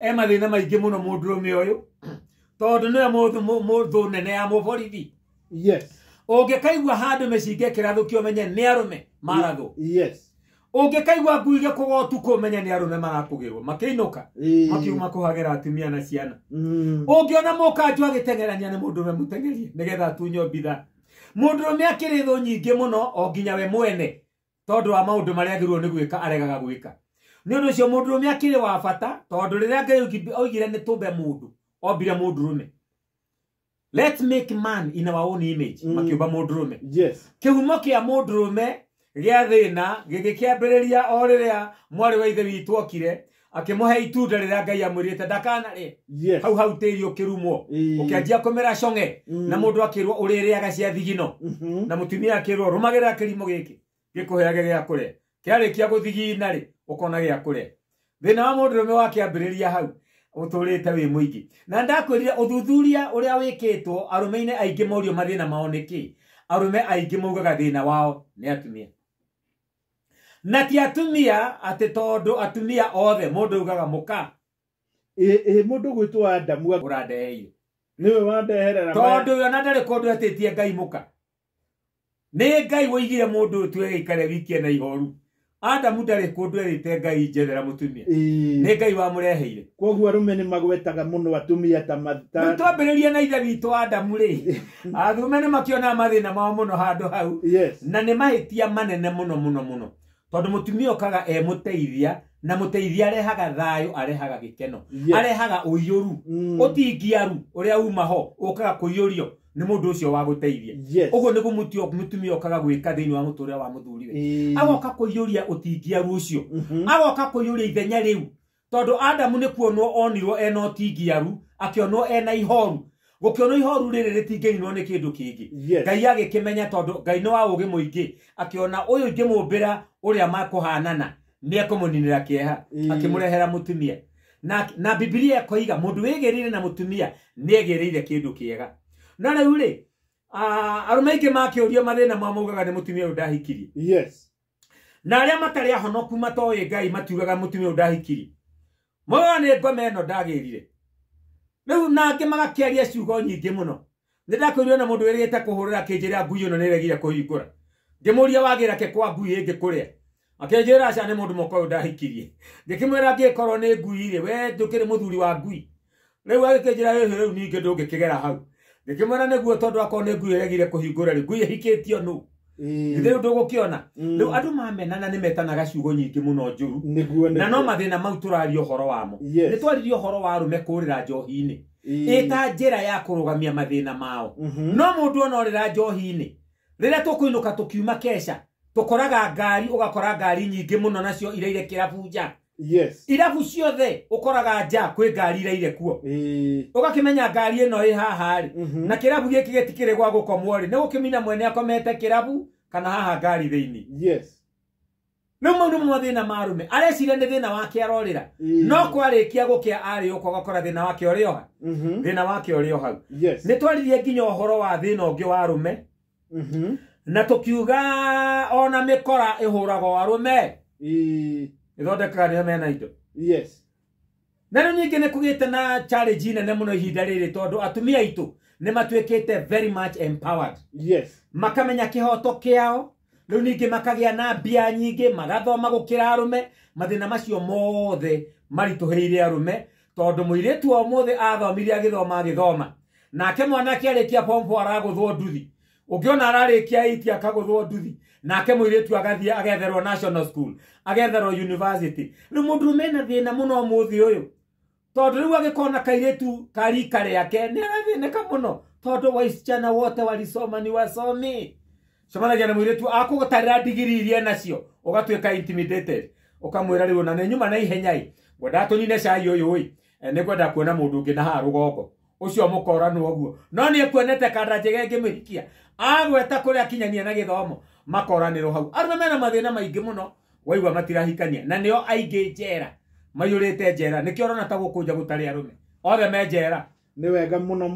mathina maingi muno mundrume uyu tondu niwe muthu nene ya muborithi. Yes. Ungikaigua handu mecinge kirathukio menye ni arume marathu. Yes. Ungikaigua nguige kugotu kumenye ni arume marakugirwo makiinuka makiuma kuhagira atumia na ciana. Ungiona mukanju agitengerania ni mundume mutengerie nigetha atunyo bitha. Mundume akiri thu nyingi muno o nginya we mwene tondu wa maundu maria agirwo ni gwika aregaga gwika. Ni undu cio mundume akiri wa bata tondu riria Ngai oigire ni tumbe mundu ombire mundurume. Let's make man in our own image. Makiuba mundurume. Yes. Kihumo kia mundurume gya thina gigikiambiriria o riria mwari wa ithe witu okire akimuhe itunda riria Ngai amwirite ndakana ri. Yes. Hau tiri ukirumwo ukianjia kumera conge na mundu akirwo uririaga cia thigino na mutumia akirwo rumagira kirimo giki gikuheage gya kure kiarikia guthigina ri ukona gya kure. Thina wa mundurume wakiambiriria hau uturite wi muingi na ndakwirire uthuthuria uria wikitwo arume-ine aingi morio mathina mao niki arume aingi maugaga thina wao ni atumia na ti atumia ati tondu atumia othe mundu ugaga muka mundu gwitwa Adamu urandeheire niwe wandeherera tondu yo na ndari kondu atitie Ngai muka ni Ngai woigire mundu tuwe ikare wiki na ihoru. Adamu ndari kundu erite Ngai njethera mutumia ni Ngai wa mureheire koguo arume ni magwetaga muno atumia ta mata twambiririe na ithe witu Adamu ri arume ni makiona mathina mao muno handu hau. Yes. Na ni mahitia manene muno tondu mutumia okaga muteithia na muteithia arehaga thayo arehaga gikeno. Yes. Arehaga uiyuru utingiaru uria uma ho okaga kuiyurio ni mundu ucio wa guteithia. Yes. Uguo nigu mutumia okaga gwika thiini wa muturire wa muthuriwe agoka kuiyuria utingiaru ucio agoka kuiyuria ithenya riu tondu Adamu ni kuonwo onirwo ena utingiaru akionwo ena ihoru gukionwo ihoru riri ritingirinwo ni kindu kingi. Ngai agikimenya tondu Ngai ni wa ugi muingi akiona uyu ngimumbira uria makuhanana ni akumuninira kieha akimurehera mutumia na Biblia koiga mundu wigirire na mutumia ni egirire kindu kiega. Na riu ri arume ingi makiuria mathina ma maugaga ni mutumia undahikirie. Yes. Na aria matari ahonoku matoe Ngai matiugaga mutumia undahikirie moyo ni ngome eno ndagirire. Riu nange magakiaria ciugo nyingi muno nindakwirwo na mundu wirite kuhurira kinjira ngui ino niregire kuhingura ngimuria wagira ke kwa ngui ingi kuria akenjira aca ni mundu moko undahikirie ngikimwira ngikorwo ni ngui ri we ndukiri muthuri wa ngui. Riu akenjira riu ningi ndungikigera hau ngikimwira niguo tondu akoo ni ngui iregire kuhingura ri ngui hikitio nu riu ndugukiona. Riu andu mamenana ni metanaga ciugo nyingi muno njuru na no mathina mau turario horo wamo. Ni twaririo horo wa arume kurira njohi-ini ita njira ya kurugamia mathina mao. No mundu onorira njohi-ini riria tukuinuka tukiuma kesha tukoraga ngari ugakora ngari nyingi muno nacio ireire kirabu nja. Yes. Irabu ciothe ukoraga nja kwi ngari ireire kuo ugakimenya ngari ino i haha ri na kirabu giki gitikire gwa gukomwo ri ni gukimina mwene akomete kirabu kana haha ngari thiini. Yes. No mundu mathina marume arecire ni thina wake arorira no kwarikia gukia ari uko gakora thina wake orioha thina wake orioha. Yes. Ni twaririe nginya uhoro wa thina ungi wa arume na tukiuga ona mikora ihurago arume ithondekaga niyo mena indo. Yes. Na riu nyingi ni kugite na challenge nene muno ihinda riri tondu atumia itu ni matuikite very much empowered. Yes. Makamenya kihoto kiao riu ningi makagia na mbia nyingi magathoma gukira arume mathina macio mothe marituheire arume tondu muiritu o mothe athomirie agithoma nake mwanake arikia pompo araguthwo nduthi ukiona ararikia iti akaguthwo nduthi nake muiritu agathie agetherwo national school agetherwo university. Riu mundu mena thina muno muthi uyu tondu riu agikona kairitu karikare yake ni arathineka muno tondu wasichana wote walisoma ni wasomi. Somanagia na muiritu akugutarira digiri iria nacio ugatwika intimidated ukamwira riu na nyuma na ihenyai ngwenda tunyine cai uyu wi ni ngwenda kuona mundu ungi na ha rugongo ucio mukorano oguo no ni ekuonete kanda njege ngimirikia agweta kuria kinyania na githomo makoraniro hau. Arume mena mathina maingi muno waigwa matirahikania na nio aingi njera mayurite njera nikio rona ta gukunja gutari arume othe me njera. Ni wega muno.